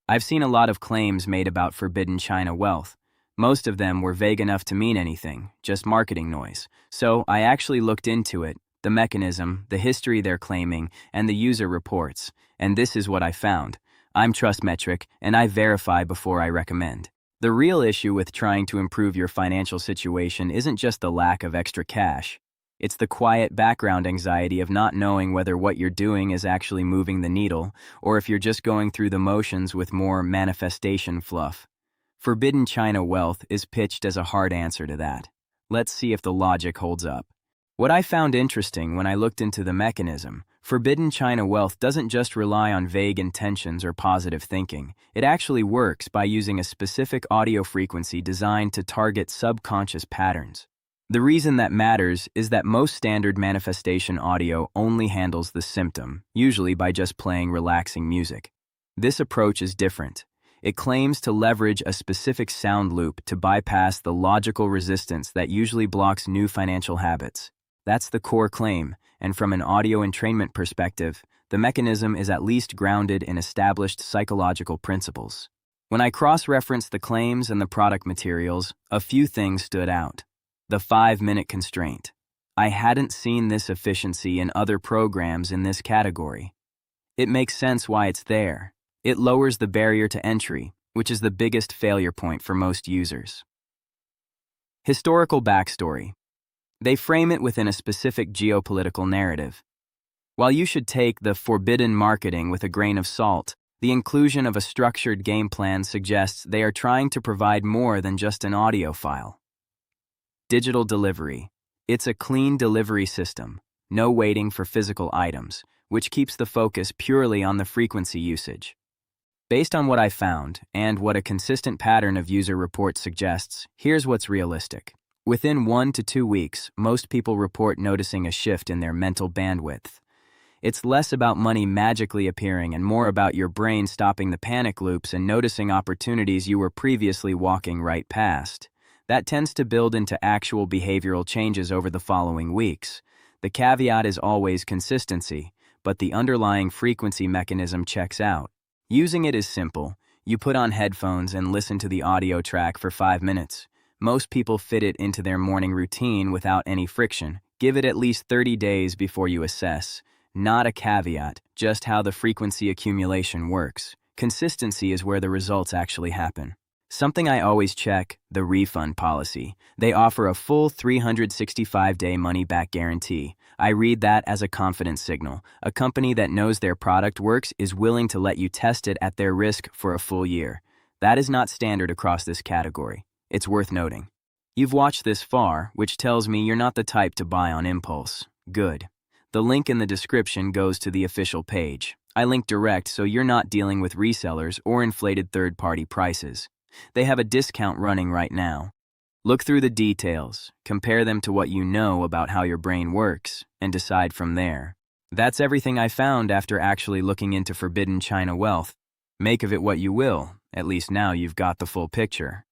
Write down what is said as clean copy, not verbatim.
I've seen a lot of claims made about forbidden China wealth. Most of them were vague enough to mean anything, just marketing noise. So I actually looked into it, the mechanism, the history they're claiming, and the user reports. And this is what I found. I'm TrustMetric, and I verify before I recommend. The real issue with trying to improve your financial situation isn't just the lack of extra cash. It's the quiet background anxiety of not knowing whether what you're doing is actually moving the needle, or if you're just going through the motions with more manifestation fluff. Forbidden China wealth is pitched as a hard answer to that. Let's see if the logic holds up. What I found interesting when I looked into the mechanism, forbidden China wealth doesn't just rely on vague intentions or positive thinking. It actually works by using a specific audio frequency designed to target subconscious patterns. The reason that matters is that most standard manifestation audio only handles the symptom, usually by just playing relaxing music. This approach is different. It claims to leverage a specific sound loop to bypass the logical resistance that usually blocks new financial habits. That's the core claim, and from an audio entrainment perspective, the mechanism is at least grounded in established psychological principles. When I cross-referenced the claims and the product materials, a few things stood out. The 5-minute constraint. I hadn't seen this efficiency in other programs in this category. It makes sense why it's there. It lowers the barrier to entry, which is the biggest failure point for most users. Historical backstory. They frame it within a specific geopolitical narrative. While you should take the forbidden marketing with a grain of salt, the inclusion of a structured game plan suggests they are trying to provide more than just an audio file. Digital delivery. It's a clean delivery system, no waiting for physical items, which keeps the focus purely on the frequency usage. Based on what I found, and what a consistent pattern of user reports suggests, here's what's realistic. Within 1 to 2 weeks, most people report noticing a shift in their mental bandwidth. It's less about money magically appearing and more about your brain stopping the panic loops and noticing opportunities you were previously walking right past. That tends to build into actual behavioral changes over the following weeks. The caveat is always consistency, but the underlying frequency mechanism checks out. Using it is simple. You put on headphones and listen to the audio track for 5 minutes. Most people fit it into their morning routine without any friction. Give it at least 30 days before you assess. Not a caveat, just how the frequency accumulation works. Consistency is where the results actually happen. Something I always check, the refund policy. They offer a full 365-day money-back guarantee. I read that as a confidence signal. A company that knows their product works is willing to let you test it at their risk for a full year. That is not standard across this category. It's worth noting. You've watched this far, which tells me you're not the type to buy on impulse. Good. The link in the description goes to the official page. I link direct so you're not dealing with resellers or inflated third-party prices. They have a discount running right now. Look through the details, compare them to what you know about how your brain works, and decide from there. That's everything I found after actually looking into forbidden China wealth. Make of it what you will, at least now you've got the full picture.